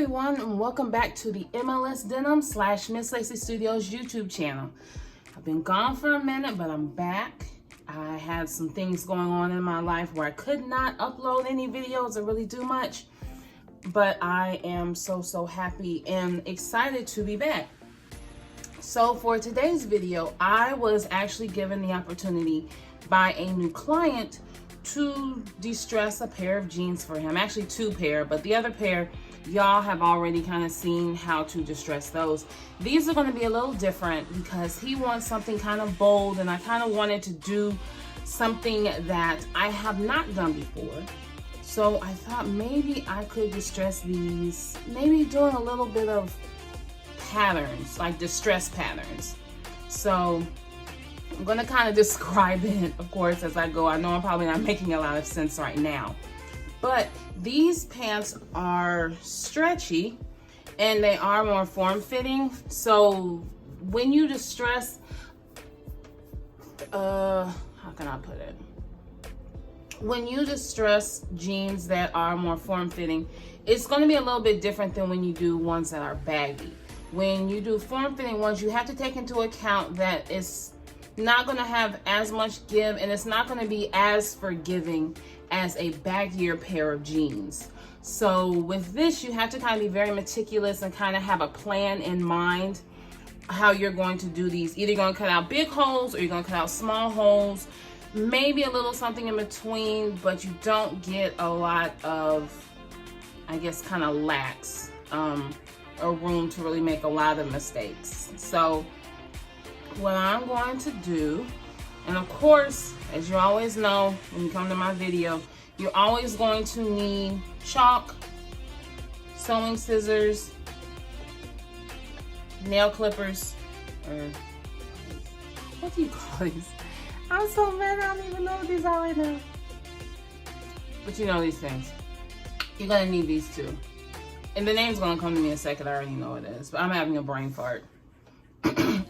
everyone, and welcome back to the MLS Denim / Miss Lacey Studios YouTube channel. I've been gone for a minute, but I'm back. I had some things going on in my life where I could not upload any videos or really do much, but I am so happy and excited to be back. So for today's video, I was actually given the opportunity by a new client to distress a pair of jeans for him. Actually two pair, but the other pair, y'all have already kind of seen how to distress those. These are going to be a little different because he wants something kind of bold, and I kind of wanted to do something that I have not done before. So I thought maybe I could distress these, maybe doing a little bit of patterns, like distress patterns. So I'm gonna kind of describe it, of course, as I go. I know I'm probably not making a lot of sense right now, but these pants are stretchy and they are more form-fitting. So when you distress, how can I put it? When you distress jeans that are more form-fitting, it's gonna be a little bit different than when you do ones that are baggy. When you do form-fitting ones, you have to take into account that it's not going to have as much give, and it's not going to be as forgiving as a baggier pair of jeans. So with this, you have to kind of be very meticulous and kind of have a plan in mind how you're going to do these. Either you're going to cut out big holes or you're going to cut out small holes, maybe a little something in between, but you don't get a lot of, I guess, kind of lax or room to really make a lot of mistakes. So what I'm going to do, and of course, as you always know, when you come to my video, you're always going to need chalk, sewing scissors, nail clippers, or what do you call these? I'm so mad, I don't even know what these are right now. But you know these things. You're gonna need these too. And the name's gonna come to me in a second, I already know what it is, but I'm having a brain fart.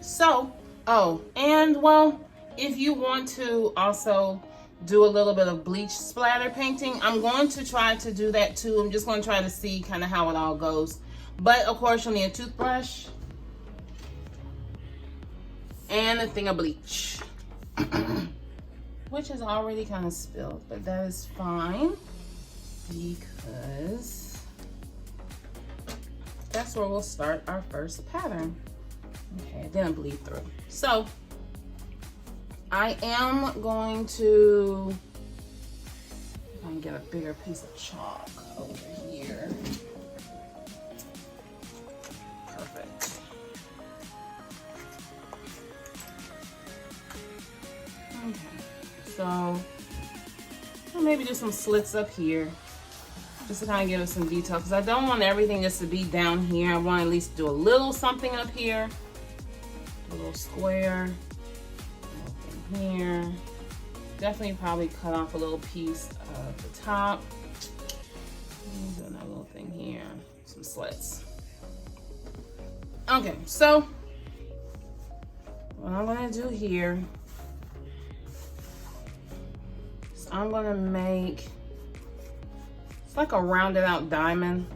So, oh, and well, if you want to also do a little bit of bleach splatter painting, I'm going to try to do that too. I'm just going to try to see kind of how it all goes. But of course, you'll need a toothbrush and a thing of bleach, which is already kind of spilled, but that is fine because that's where we'll start our first pattern. Okay, it didn't bleed through. So I am going to, if I can get a bigger piece of chalk over here. Perfect. Okay, so I'll maybe do some slits up here just to kind of give us some detail, because I don't want everything just to be down here. I want to at least do a little something up here. A little square, a little thing here. Definitely probably cut off a little piece of the top. Do another little thing here, some slits. Okay, so what I'm gonna do here is I'm gonna make, it's like a rounded out diamond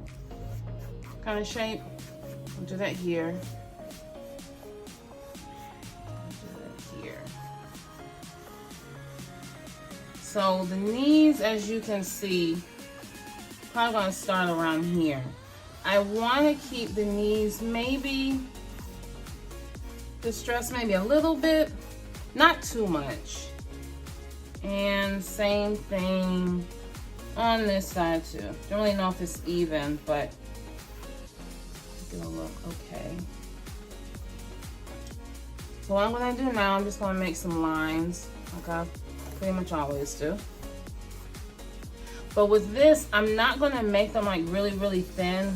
kind of shape. I'll do that here. So the knees, as you can see, probably gonna start around here. I wanna keep the knees maybe distressed maybe a little bit, not too much. And same thing on this side too. Don't really know if it's even, but it's gonna look okay. So what I'm gonna do now, I'm just gonna make some lines, like I pretty much always do. But with this, I'm not gonna make them like really thin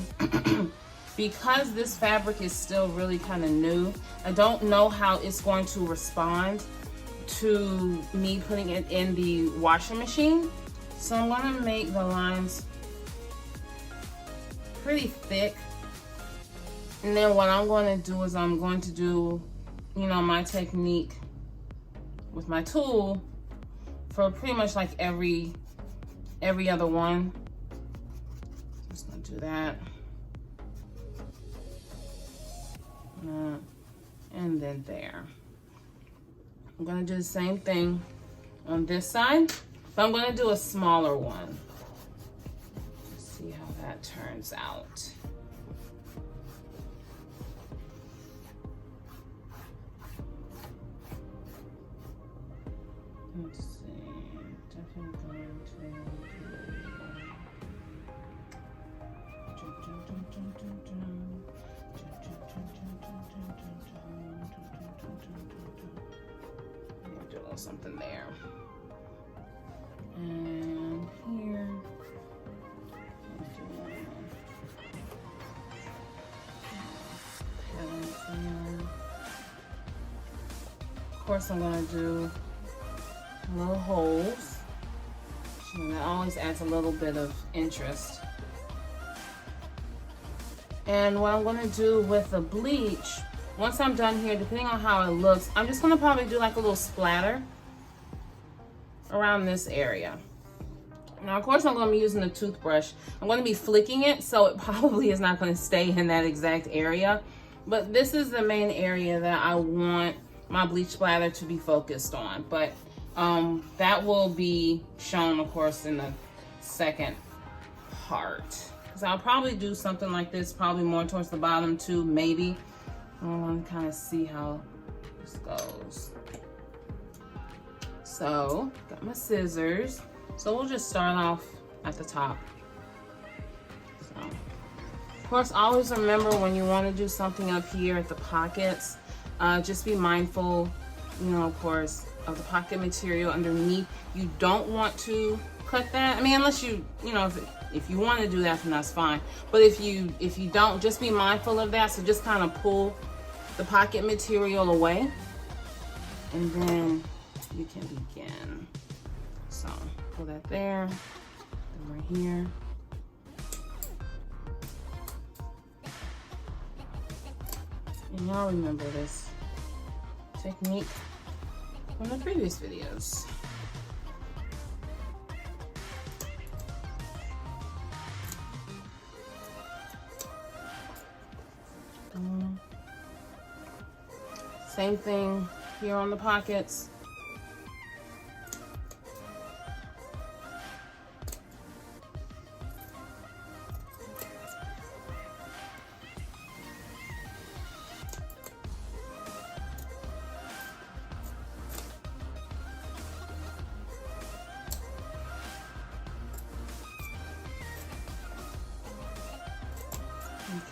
because this fabric is still really kind of new. I don't know how it's going to respond to me putting it in the washing machine. So I'm gonna make the lines pretty thick. And then what I'm gonna do is I'm going to do, you know, my technique with my tool for pretty much like every other one. Just gonna do that. And then there. I'm gonna do the same thing on this side, but I'm gonna do a smaller one. See how that turns out. Let's see, definitely going to do a little something there. And here. Of course, I'm gonna do little holes. And that always adds a little bit of interest. And what I'm gonna do with the bleach, once I'm done here, depending on how it looks, I'm just gonna probably do like a little splatter around this area. Now, of course, I'm gonna be using the toothbrush. I'm gonna be flicking it, so it probably is not gonna stay in that exact area. But this is the main area that I want my bleach splatter to be focused on. But that will be shown, of course, in the second part. Because I'll probably do something like this, probably more towards the bottom too, maybe. I want to kind of see how this goes. So, got my scissors. So we'll just start off at the top. So, of course, always remember when you want to do something up here at the pockets, just be mindful, you know, of course, of the pocket material underneath. You don't want to cut that. I mean, unless you know, if you want to do that, then that's fine. But if you don't, just be mindful of that. So just kind of pull the pocket material away, and then you can begin. So pull that there, and right here. And y'all remember this technique from the previous videos. Same thing here on the pockets.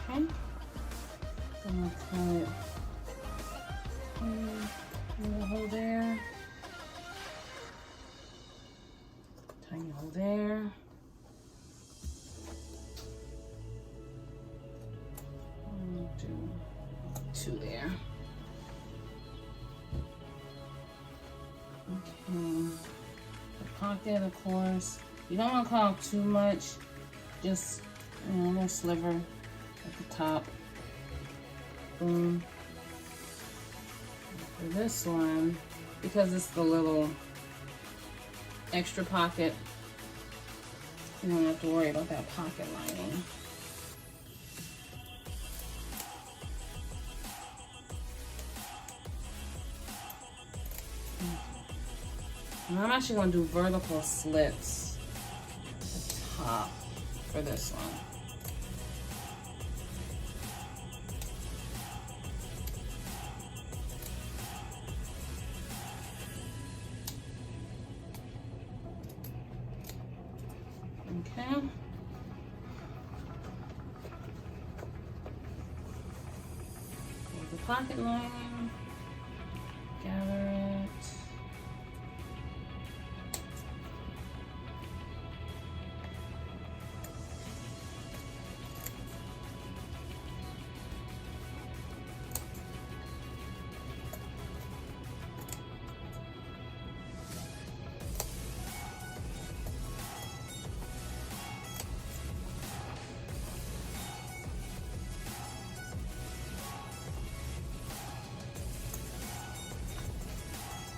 Okay, I'm gonna cut a hole there, tiny hole there, do two there. Okay, the pocket, of course, you don't want to cut off too much, just a little sliver at the top. Boom. For this one, because it's the little extra pocket, you don't have to worry about that pocket lining. And I'm actually going to do vertical slits at the top for this one. Okay. Hold the pocket lining, gather it.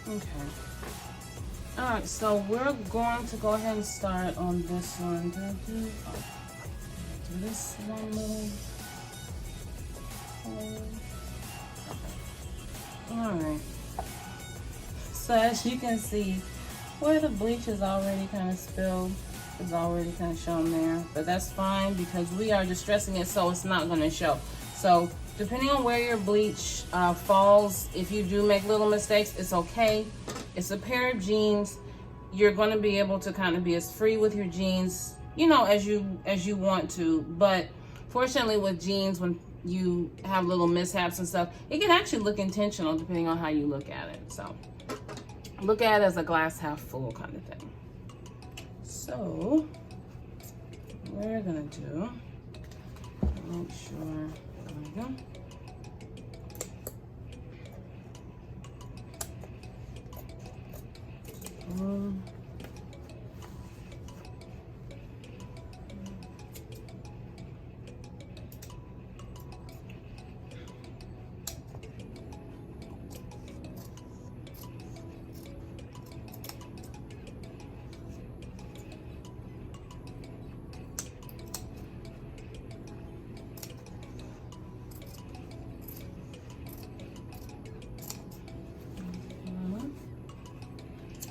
Okay. All right, so we're going to go ahead and start on this one. Do this one little hole. All right. So as you can see, where the bleach is already kind of spilled, is already kind of shown there, but that's fine because we are distressing it so it's not going to show. So depending on where your bleach falls, if you do make little mistakes, it's okay. It's a pair of jeans. You're going to be able to kind of be as free with your jeans, you know, as you want to. But fortunately with jeans, when you have little mishaps and stuff, it can actually look intentional depending on how you look at it. So look at it as a glass half full kind of thing. So we're gonna do, make sure, there we go.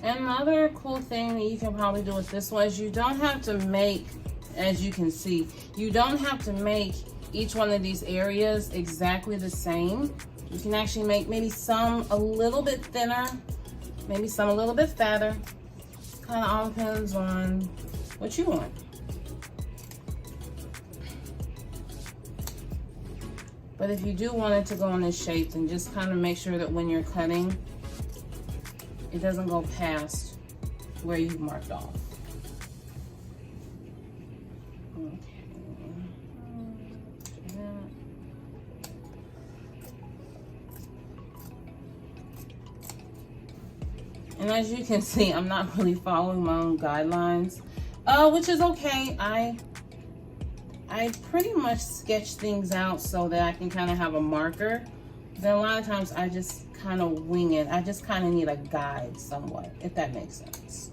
Another cool thing that you can probably do with this one is you don't have to make, as you can see, you don't have to make each one of these areas exactly the same. You can actually make maybe some a little bit thinner, maybe some a little bit fatter. Kind of all depends on what you want. But if you do want it to go in this shape, then just kind of make sure that when you're cutting, it doesn't go past where you've marked off. Okay. And as you can see, I'm not really following my own guidelines, which is okay. I pretty much sketch things out so that I can kind of have a marker. Then a lot of times I just kind of wing it. I just kind of need a guide somewhat, if that makes sense.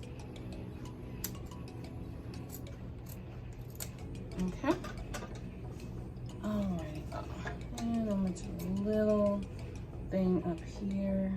Okay. Alright. And I'm going to do a little thing up here.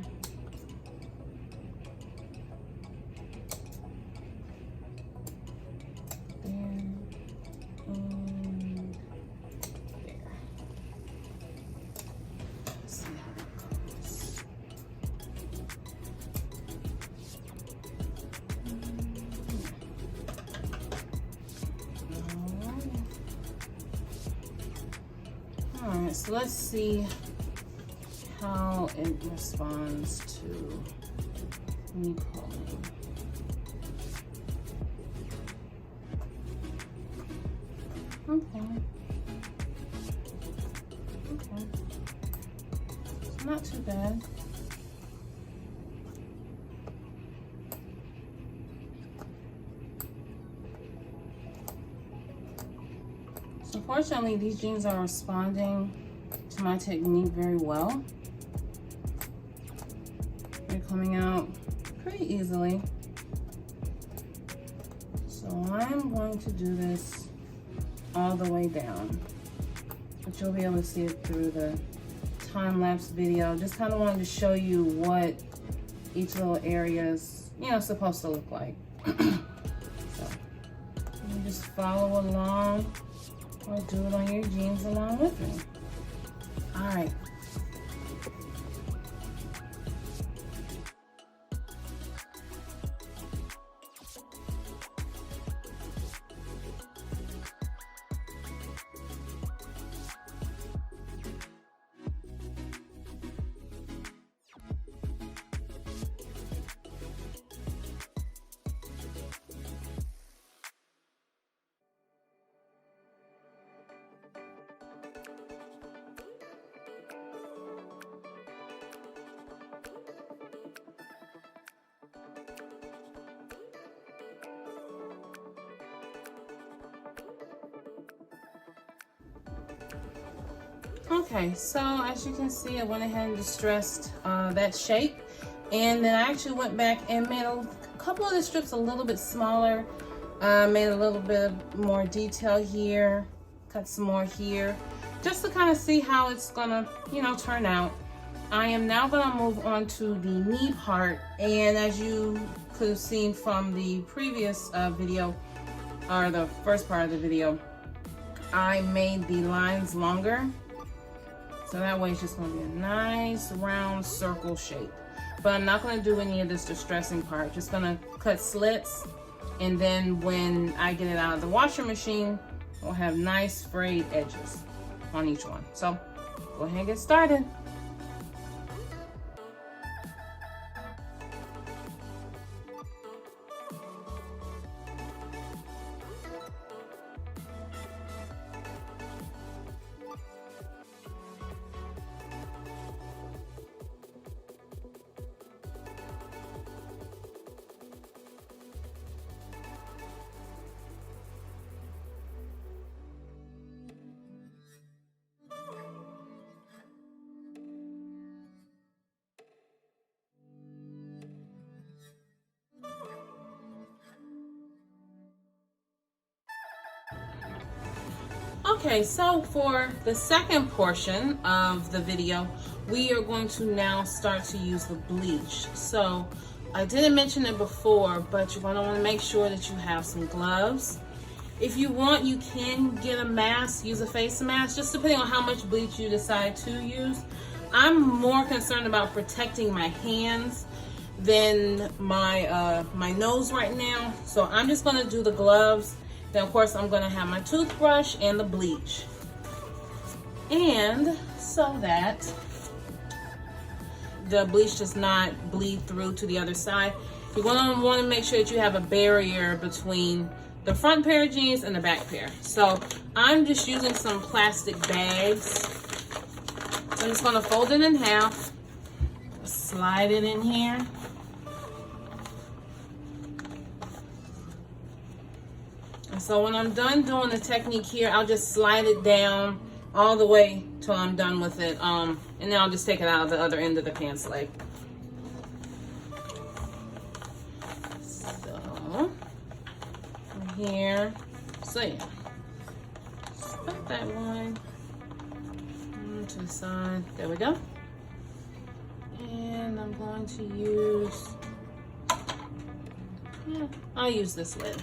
Alright, so let's see how it responds to me pulling. Okay. Okay. It's not too bad. So fortunately, these jeans are responding to my technique very well. They're coming out pretty easily. So I'm going to do this all the way down, but you'll be able to see it through the time-lapse video. Just kind of wanted to show you what each little area is, you know, supposed to look like. So you just follow along, or do it on your jeans along with me. All right. Okay, so as you can see, I went ahead and distressed that shape, and then I actually went back and made a couple of the strips a little bit smaller, made a little bit more detail here, cut some more here, just to kind of see how it's gonna, you know, turn out. I am now going to move on to the knee part, and as you could have seen from the previous video, or the first part of the video, I made the lines longer, so that way it's just going to be a nice round circle shape. But I'm not going to do any of this distressing part, just going to cut slits, and then when I get it out of the washer machine, we'll have nice frayed edges on each one. So go ahead and get started. Okay, so for the second portion of the video, we are going to now start to use the bleach. So I didn't mention it before, but you're going to want to make sure that you have some gloves. If you want, you can get a mask, use a face mask, just depending on how much bleach you decide to use. I'm more concerned about protecting my hands than my my nose right now, so I'm just going to do the gloves. Then of course I'm going to have my toothbrush and the bleach, and so that the bleach does not bleed through to the other side, you're going to want to make sure that you have a barrier between the front pair of jeans and the back pair. So I'm just using some plastic bags. I'm just going to fold it in half, slide it in here. And so when I'm done doing the technique here, I'll just slide it down all the way till I'm done with it. And then I'll just take it out of the other end of the pants leg. So from here, so yeah, put that one to the side. There we go. And I'm going to use, I'll use this lid.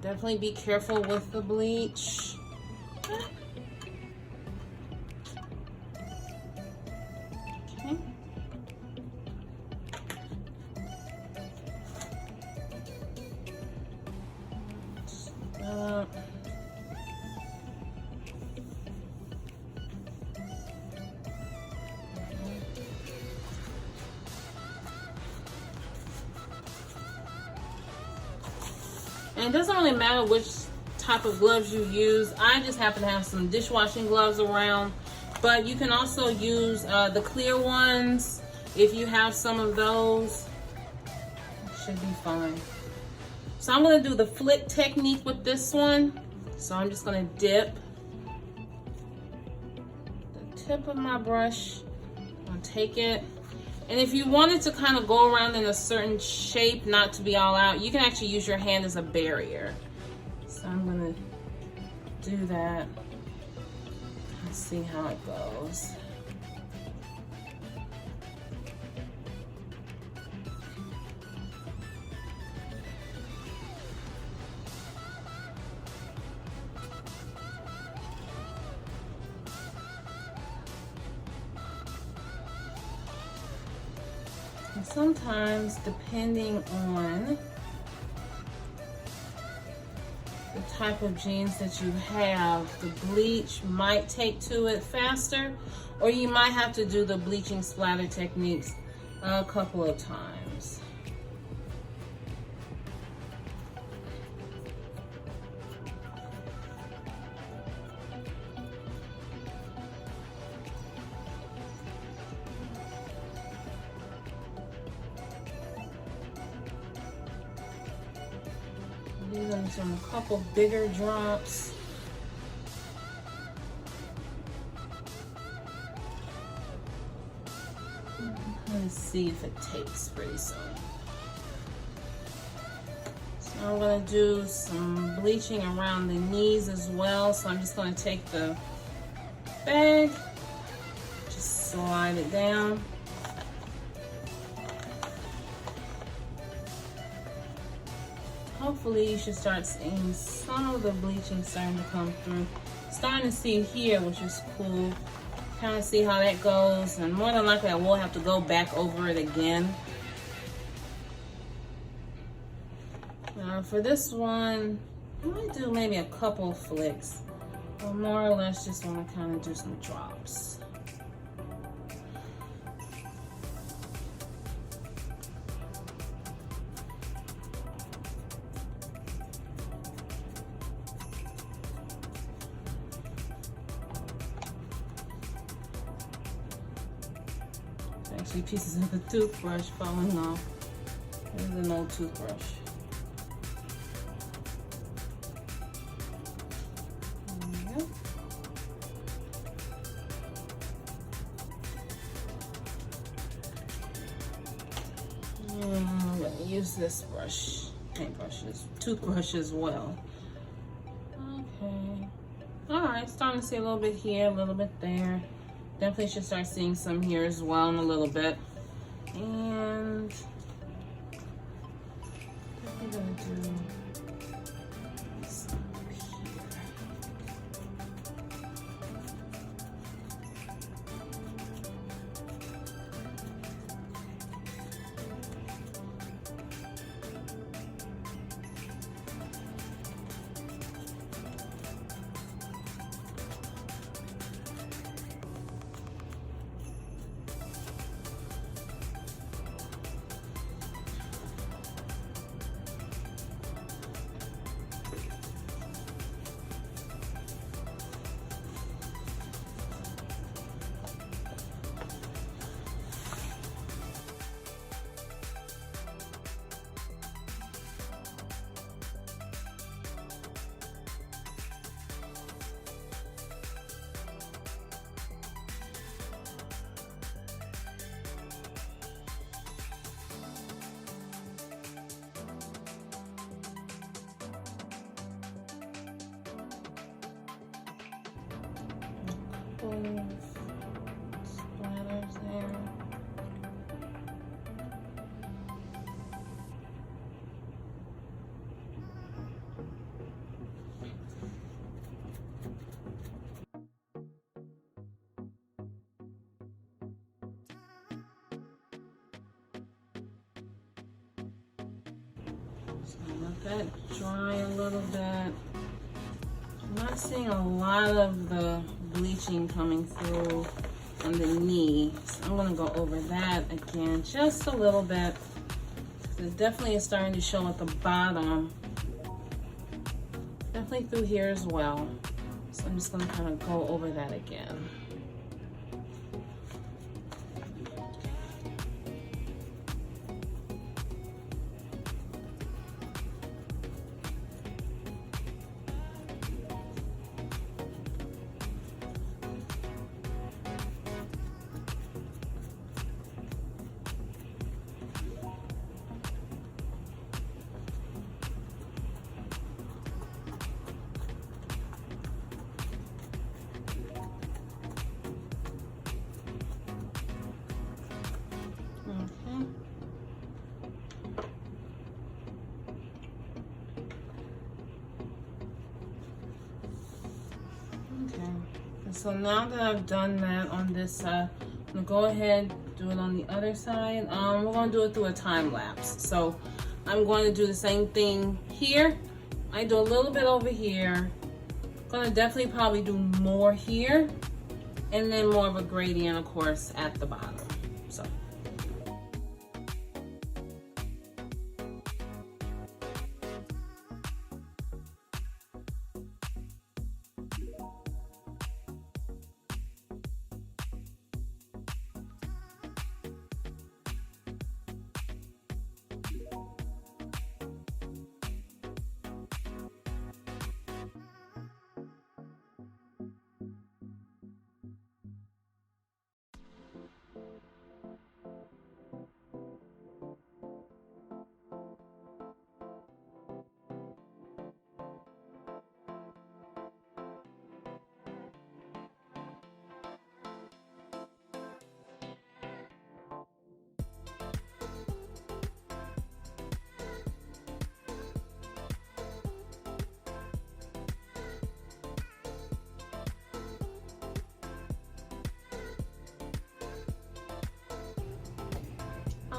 Definitely be careful with the bleach. Okay. And it doesn't really matter which type of gloves you use. I just happen to have some dishwashing gloves around, but you can also use the clear ones if you have some of those. It should be fine. So I'm going to do the flick technique with this one. So I'm just going to dip the tip of my brush. I'll take it. And if you wanted to kind of go around in a certain shape, not to be all out, you can actually use your hand as a barrier. So I'm gonna do that. Let's see how it goes. And sometimes, depending on the type of jeans that you have, the bleach might take to it faster, or you might have to do the bleaching splatter techniques a couple of times. Some a couple bigger drops. Let's see if it takes pretty soon. So I'm gonna do some bleaching around the knees as well. So I'm just gonna take the bag, just slide it down. Hopefully you should start seeing some of the bleaching starting to come through. Starting to see here, which is cool. Kind of see how that goes, and more than likely I will have to go back over it again. For this one, I might do maybe a couple flicks, but more or less just want to kind of do some drops. Actually, pieces of the toothbrush falling off. This is an old toothbrush. I'm gonna use this brush, toothbrush as well. Okay. Alright, starting to see a little bit here, a little bit there. Definitely should start seeing some here as well in a little bit. And definitely gonna do some here. Splatters there. So let that dry a little bit. I'm not seeing a lot of the bleaching coming through on the knee, so I'm going to go over that again just a little bit. It definitely is starting to show at the bottom, definitely through here as well. So I'm just going to kind of go over that again. So now that I've done that on this side, I'm gonna go ahead do it on the other side. We're gonna do it through a time lapse. So I'm going to do the same thing here. I do a little bit over here. Gonna definitely probably do more here, and then more of a gradient, of course, at the bottom. So.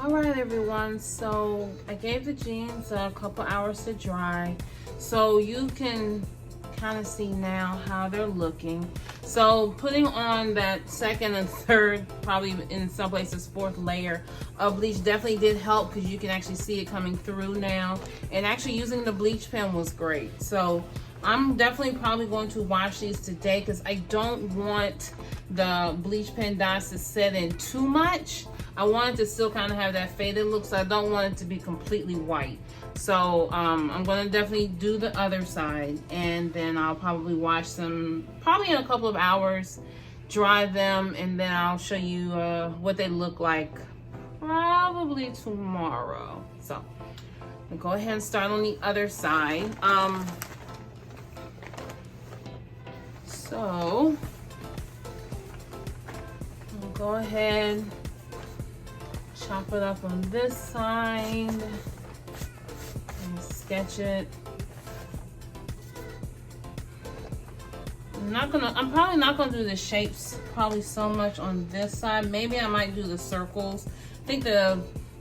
All right, everyone, so I gave the jeans a couple hours to dry, so you can kind of see now how they're looking. So putting on that second and third, probably in some places fourth layer of bleach definitely did help, because you can actually see it coming through now. And actually using the bleach pen was great. So I'm definitely probably going to wash these today, because I don't want the bleach pen dots to set in too much. I want it to still kind of have that faded look, so I don't want it to be completely white. So I'm going to definitely do the other side, and then I'll probably wash them probably in a couple of hours, dry them, and then I'll show you what they look like probably tomorrow. So I'll go ahead and start on the other side. So I'll go ahead, chop it up on this side, and sketch it. I'm probably not gonna do the shapes probably so much on this side. Maybe I might do the circles. I think the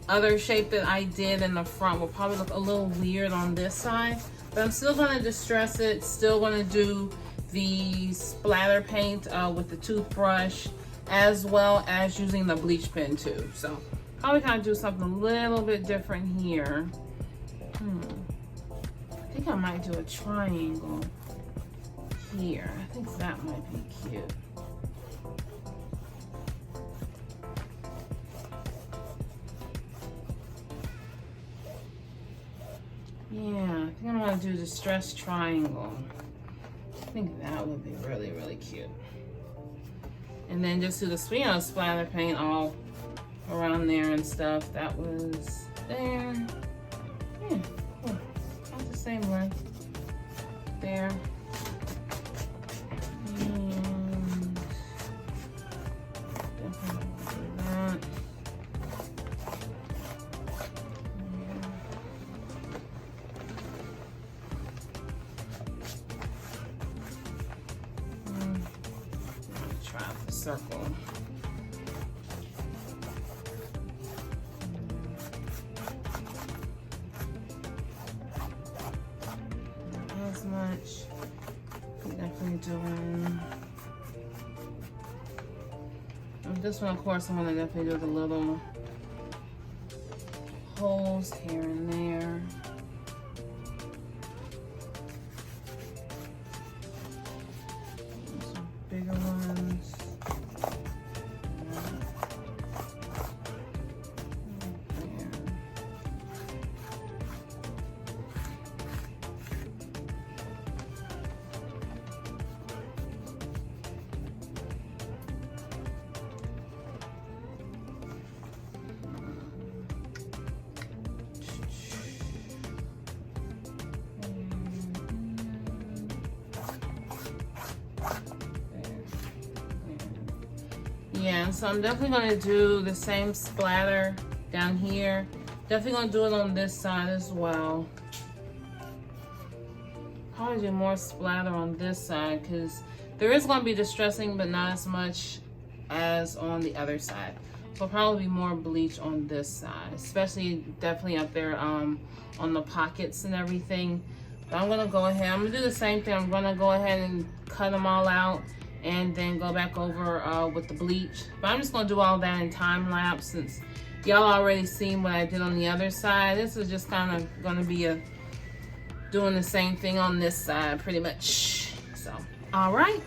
other shape that I did in the front will probably look a little weird on this side, but I'm still gonna distress it, still gonna do the splatter paint with the toothbrush, as well as using the bleach pen too. So probably kind of do something a little bit different here. I think I might do a triangle here. I think that might be cute. Yeah, I think I'm gonna do the distressed triangle. I think that would be really, really cute. And then just do the splatter paint all around there and stuff. That was there. Yeah, cool. That's the same way. There. And definitely do that. Try the circle. Not as much. Definitely doing. And this one, of course, I'm gonna definitely do the little holes here and there. Some bigger ones. Yeah, so I'm definitely gonna do the same splatter down here. Definitely gonna do it on this side as well. Probably do more splatter on this side, because there is gonna be distressing, but not as much as on the other side. So probably more bleach on this side, especially definitely up there on the pockets and everything. But I'm gonna go ahead, I'm gonna do the same thing. I'm gonna go ahead and cut them all out, and then go back over with the bleach. But I'm just gonna do all that in time lapse, since y'all already seen what I did on the other side. This is just kind of gonna be doing the same thing on this side pretty much. So, all right.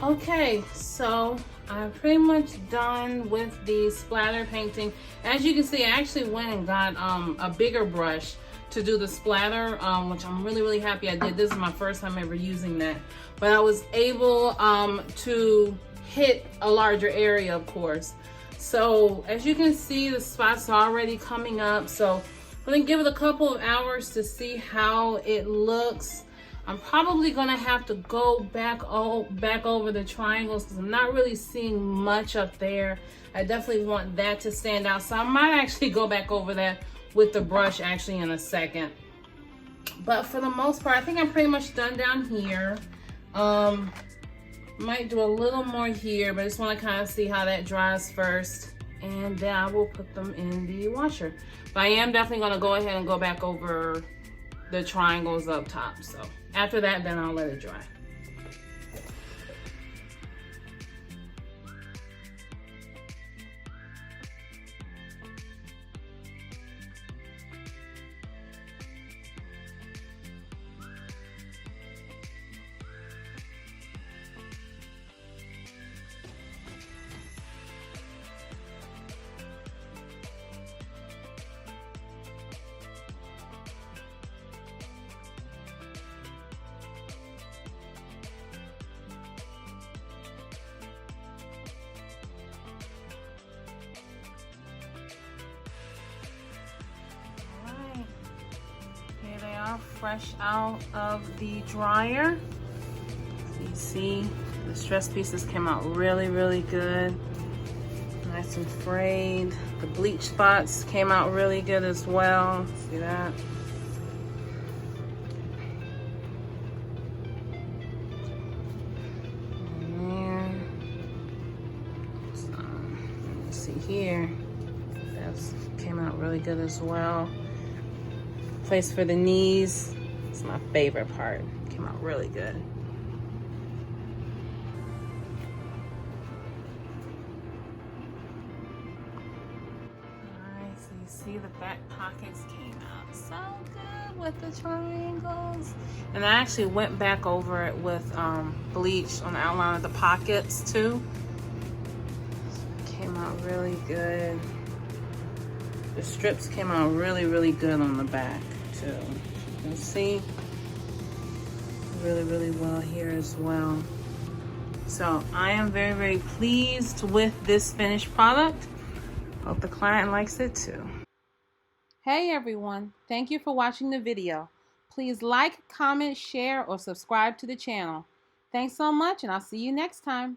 Okay, so I'm pretty much done with the splatter painting. As you can see, I actually went and got a bigger brush to do the splatter, which I'm really happy I did. This is my first time ever using that. But I was able to hit a larger area, of course. So as you can see, the spots are already coming up. So I'm gonna give it a couple of hours to see how it looks. I'm probably gonna have to go back over the triangles because I'm not really seeing much up there. I definitely want that to stand out. So I might actually go back over that with the brush actually in a second. But for the most part, I think I'm pretty much done down here. Might do a little more here, but I just want to kind of see how that dries first, and then I will put them in the washer. But I am definitely going to go ahead and go back over the triangles up top. So after that, then I'll let it dry. Fresh out of the dryer. You see the stress pieces came out really good, nice and frayed. The bleach spots came out really good as well. See that? And there. So, let me see here. That came out really good as well. Place for the knees. It's my favorite part. Came out really good. Alright, so you see the back pockets came out so good with the triangles. And I actually went back over it with bleach on the outline of the pockets too. Came out really good. The strips came out really good on the back too. You can see really well here as well. So I am very pleased with this finished product. Hope the client likes it too. Hey everyone, thank you for watching the video. Please like, comment, share, or subscribe to the channel. Thanks so much, and I'll see you next time.